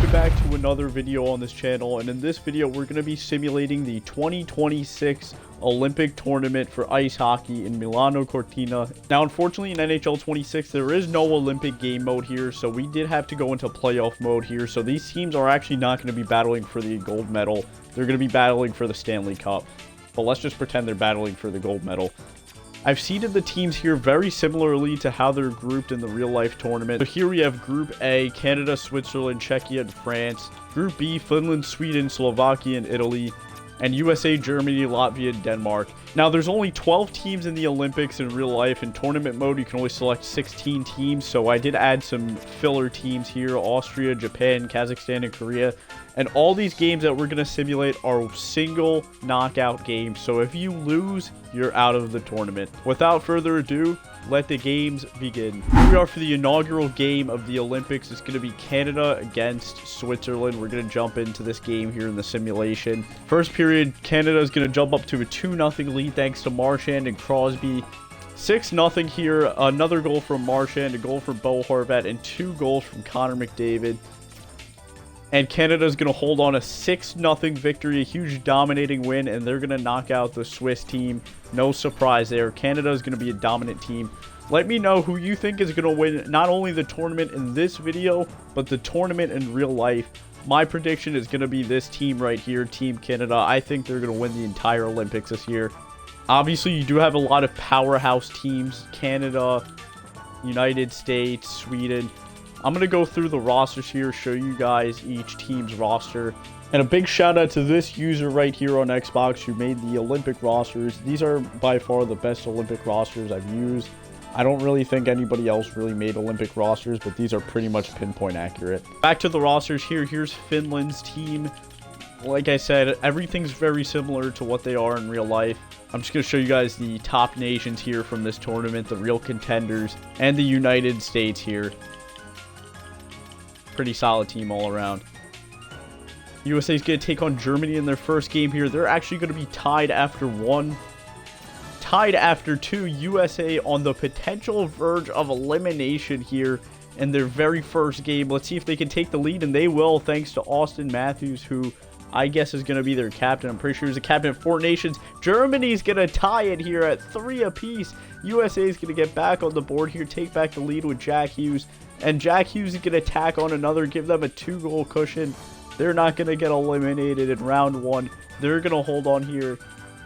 you back to another video on this channel, and in this video we're going to be simulating the 2026 Olympic tournament for ice hockey in Milano Cortina. Now unfortunately in NHL 26 there is no Olympic game mode here, so we did have to go into playoff mode here. So these teams are actually not going to be battling for the gold medal, they're going to be battling for the Stanley Cup. But let's just pretend they're battling for the gold medal. I've seeded the teams here very similarly to how they're grouped in the real-life tournament. So here we have Group A, Canada, Switzerland, Czechia, and France. Group B, Finland, Sweden, Slovakia, and Italy. And USA, Germany, Latvia, and Denmark. Now, there's only 12 teams in the Olympics in real life. In tournament mode, you can only select 16 teams. So I did add some filler teams here. Austria, Japan, Kazakhstan, and Korea. And all these games that we're going to simulate are single knockout games. So if you lose, you're out of the tournament. Without further ado, let the games begin. Here we are for the inaugural game of the Olympics. It's going to be Canada against Switzerland. We're going to jump into this game here in the simulation. First period, Canada is going to jump up to a 2-0 lead thanks to Marchand and Crosby. 6-0 here. Another goal from Marchand, a goal from Bo Horvat, and 2 goals from Connor McDavid. And Canada is going to hold on a 6-0 victory, a huge dominating win, and they're going to knock out the Swiss team. No surprise there. Canada is going to be a dominant team. Let me know who you think is going to win not only the tournament in this video, but the tournament in real life. My prediction is going to be this team right here, Team Canada. I think they're going to win the entire Olympics this year. Obviously, you do have a lot of powerhouse teams. Canada, United States, Sweden. I'm going to go through the rosters here, show you guys each team's roster. And a big shout out to this user right here on Xbox who made the Olympic rosters. These are by far the best Olympic rosters I've used. I don't really think anybody else really made Olympic rosters, but these are pretty much pinpoint accurate. Back to the rosters here. Here's Finland's team. Like I said, everything's very similar to what they are in real life. I'm just going to show you guys the top nations here from this tournament, the real contenders, and the United States here. Pretty solid team all around. USA is going to take on Germany in their first game here. They're actually going to be tied after 1. Tied after 2. USA on the potential verge of elimination here in their very first game. Let's see if they can take the lead, and they will thanks to Austin Matthews, who I guess is going to be their captain. I'm pretty sure he's the captain of 4 nations. Germany's going to tie it here at 3 apiece. USA is going to get back on the board here, take back the lead with Jack Hughes. And Jack Hughes is going to tack on another, give them a 2-goal cushion. They're not going to get eliminated in round 1. They're going to hold on here.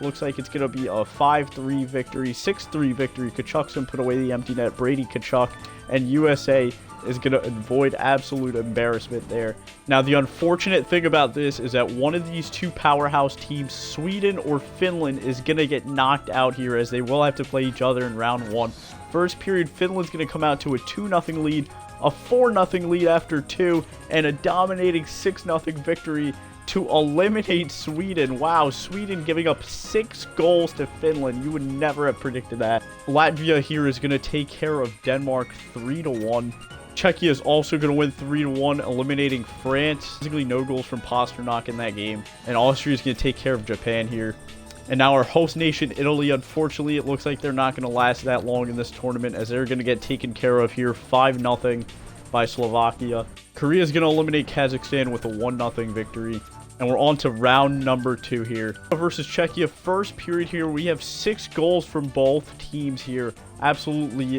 Looks like it's going to be a 5-3 victory, 6-3 victory. Kachukson put away the empty net. Brady Kachuk, and USA is going to avoid absolute embarrassment there. Now, the unfortunate thing about this is that one of these two powerhouse teams, Sweden or Finland, is going to get knocked out here, as they will have to play each other in round 1. First period, Finland's going to come out to a 2-0 lead, a 4-0 lead after 2, and a dominating 6-0 victory to eliminate Sweden. Wow, Sweden giving up 6 goals to Finland. You would never have predicted that. Latvia here is going to take care of Denmark 3-1. Czechia is also going to win 3-1, eliminating France. Basically no goals from Pasternak in that game. And Austria is going to take care of Japan here. And now our host nation, Italy, unfortunately, it looks like they're not going to last that long in this tournament, as they're going to get taken care of here 5-0 by Slovakia. Korea is going to eliminate Kazakhstan with a 1-0 victory. And we're on to round number 2 here. Versus Czechia, first period here, we have 6 goals from both teams here. Absolutely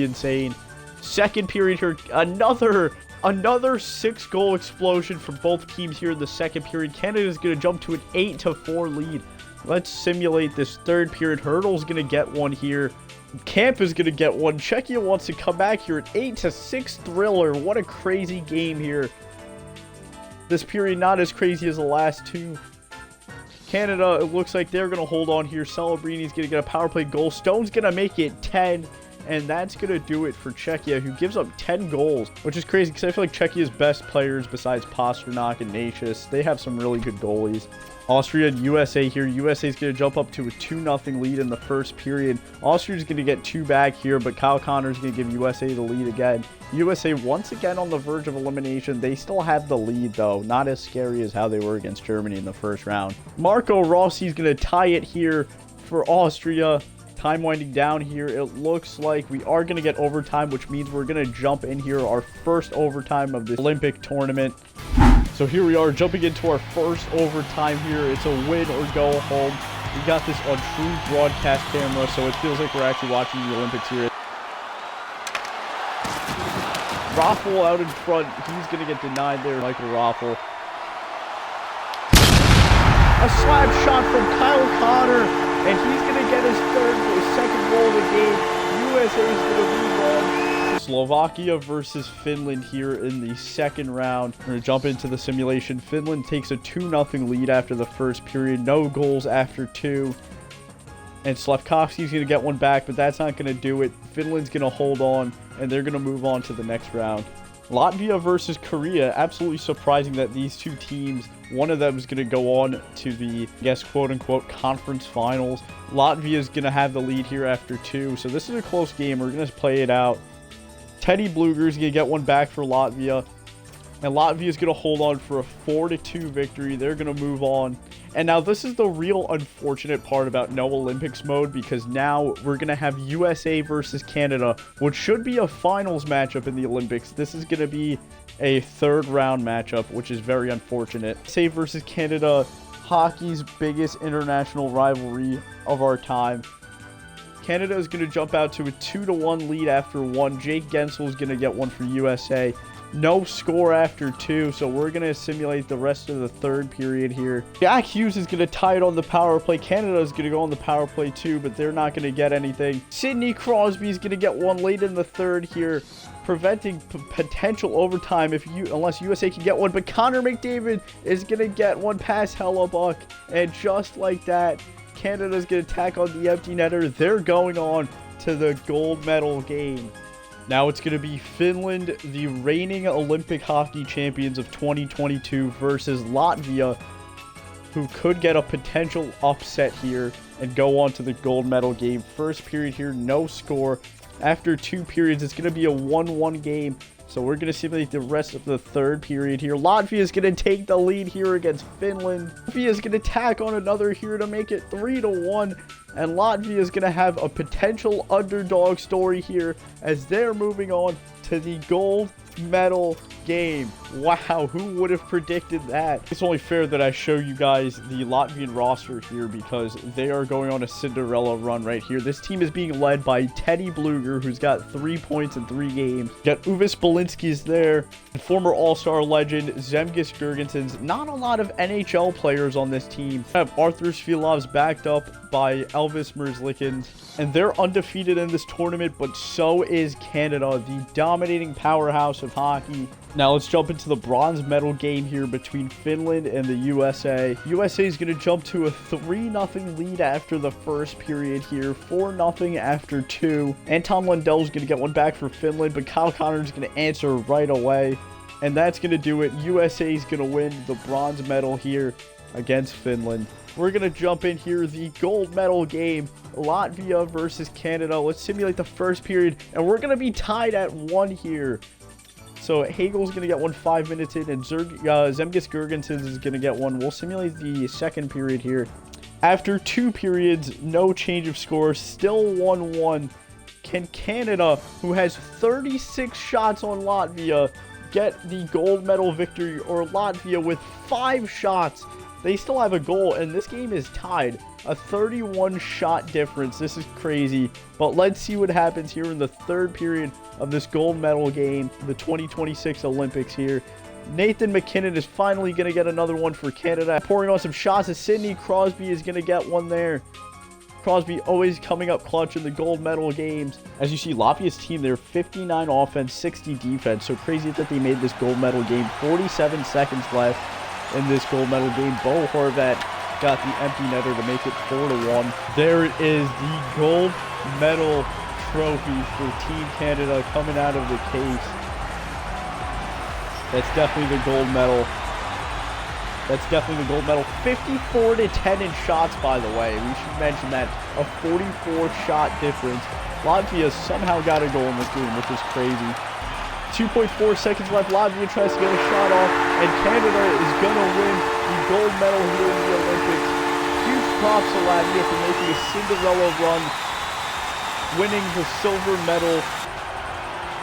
insane. Second period here, another 6-goal explosion from both teams here in the second period. Canada is going to jump to an 8-4 lead. Let's simulate this third period. Hurdle's going to get one here. Camp is going to get one. Czechia wants to come back here. An 8-6 thriller. What a crazy game here. This period not as crazy as the last 2. Canada, it looks like they're going to hold on here. Celebrini's going to get a power play goal. Stone's going to make it 10. And that's going to do it for Czechia, who gives up 10 goals, which is crazy because I feel like Czechia's best players besides Pasternak and Nashis, they have some really good goalies. Austria and USA here. USA is going to jump up to a 2-0 lead in the first period. Austria's going to get 2 back here, but Kyle Connor's going to give USA the lead again. USA once again on the verge of elimination. They still have the lead, though. Not as scary as how they were against Germany in the first round. Marco Rossi's going to tie it here for Austria. time winding down here, it looks like we are going to get overtime, which means we're going to jump in here, our first overtime of this Olympic tournament. So here we are, jumping into our first overtime here. It's a win or go home. We got this on true broadcast camera, so it feels like we're actually watching the Olympics here. Raffle out in front. He's going to get denied there, Michael Raffle. A slap shot from Kyle Connor, and he's going to get his second goal of the game. USA is going to move on. Slovakia versus Finland here in the second round. We're going to jump into the simulation. Finland takes a 2-0 lead after the first period. No goals after 2. And Slavkovsky's going to get one back, but that's not going to do it. Finland's going to hold on, and they're going to move on to the next round. Latvia versus Korea. Absolutely surprising that these two teams, one of them is going to go on to the, I guess, quote-unquote conference finals. Latvia is going to have the lead here after 2. So this is a close game. We're going to play it out. Teddy Bluger is going to get one back for Latvia. And Latvia is going to hold on for a 4-2 victory. They're going to move on. And now this is the real unfortunate part about no Olympics mode, because now we're going to have USA versus Canada, which should be a finals matchup in the Olympics. This is going to be a third round matchup, which is very unfortunate. USA versus Canada, hockey's biggest international rivalry of our time. Canada is going to jump out to a 2-1 lead after 1. Jake Gensel is going to get one for USA. No score after 2, so we're going to simulate the rest of the third period here. Jack Hughes is going to tie it on the power play. Canada is going to go on the power play too, but they're not going to get anything. Sidney Crosby is going to get one late in the third here, preventing potential overtime unless USA can get one. But Connor McDavid is going to get one past Hellebuck, and just like that, Canada's going to tack on the empty netter. They're going on to the gold medal game. Now it's going to be Finland, the reigning Olympic hockey champions of 2022, versus Latvia, who could get a potential upset here and go on to the gold medal game. First period here, no score. After 2 periods, it's going to be a 1-1 game. So we're going to simulate the rest of the third period here. Latvia is going to take the lead here against Finland. Latvia is going to tack on another here to make it 3-1. And Latvia is going to have a potential underdog story here as they're moving on to the gold medal game. Wow, who would have predicted that? It's only fair that I show you guys the Latvian roster here, because they are going on a Cinderella run right here. This team is being led by Teddy Bluger, who's got 3 points in 3 games. You got Uvis Balinski's there, and former All-Star legend Zemgus Girgensons. Not a lot of NHL players on this team. We have Arthur Svilov's backed up by Elvis Merzlikins, and they're undefeated in this tournament, but so is Canada, the dominating powerhouse of hockey. Now let's jump into the bronze medal game here between Finland and the USA. USA is going to jump to a 3-0 lead after the first period here, 4-0 after 2. Anton Lundell is going to get one back for Finland, but Kyle Connor is going to answer right away. And that's going to do it. USA is going to win the bronze medal here against Finland. We're going to jump in here, the gold medal game, Latvia versus Canada. Let's simulate the first period, and we're going to be tied at 1 here. So Hagel's going to get one 5 minutes in, and Zemgus Girgensons is going to get one. We'll simulate the second period here. After 2 periods, no change of score, still 1-1. Can Canada, who has 36 shots on Latvia, get the gold medal victory, or Latvia with 5 shots? They still have a goal, and this game is tied. A 31 shot difference. This is crazy. But let's see what happens here in the third period of this gold medal game, the 2026 Olympics here. Nathan McKinnon is finally going to get another one for Canada. Pouring on some shots as Sidney Crosby is going to get one there. Crosby always coming up clutch in the gold medal games. As you see, Latvia's team, they're 59 offense, 60 defense. So crazy that they made this gold medal game. 47 seconds left in this gold medal game. Bo Horvat got the empty netter to make it 4-1. There it is, the gold medal trophy for Team Canada coming out of the case. That's definitely the gold medal. That's definitely the gold medal. 54-10 in shots, by the way. We should mention that. A 44 shot difference. Latvia somehow got a goal in this game, which is crazy. 2.4 seconds left. Latvia tries to get a shot off, and Canada is going to win the gold medal here in the Olympics. Huge props to Latvia for making a Cinderella run winning the silver medal.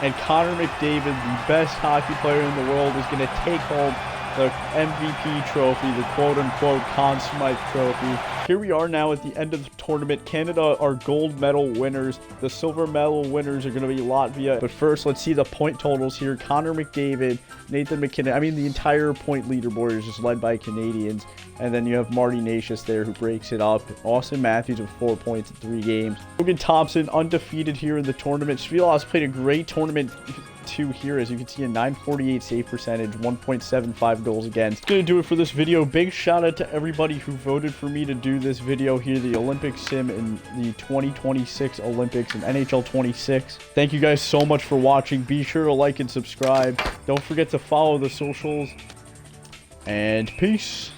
And Connor McDavid, the best hockey player in the world, is going to take home the MVP trophy, the quote-unquote Conn Smythe trophy. Here we are now at the end of the tournament. Canada are gold medal winners. The silver medal winners are going to be Latvia. But first, let's see the point totals here. Connor McDavid, Nathan McKinnon. I mean, the entire point leaderboard is just led by Canadians. And then you have Marty Nashis there who breaks it up. Austin Matthews with 4 points in 3 games. Logan Thompson undefeated here in the tournament. Svilas played a great tournament too here, as you can see, a 948 save percentage, 1.75 goals against. That's gonna do it for this video. Big shout out to everybody who voted for me to do this video here, the Olympic sim in the 2026 Olympics and NHL 26. Thank you guys so much for watching. Be sure to like and subscribe. Don't forget to follow the socials, and peace.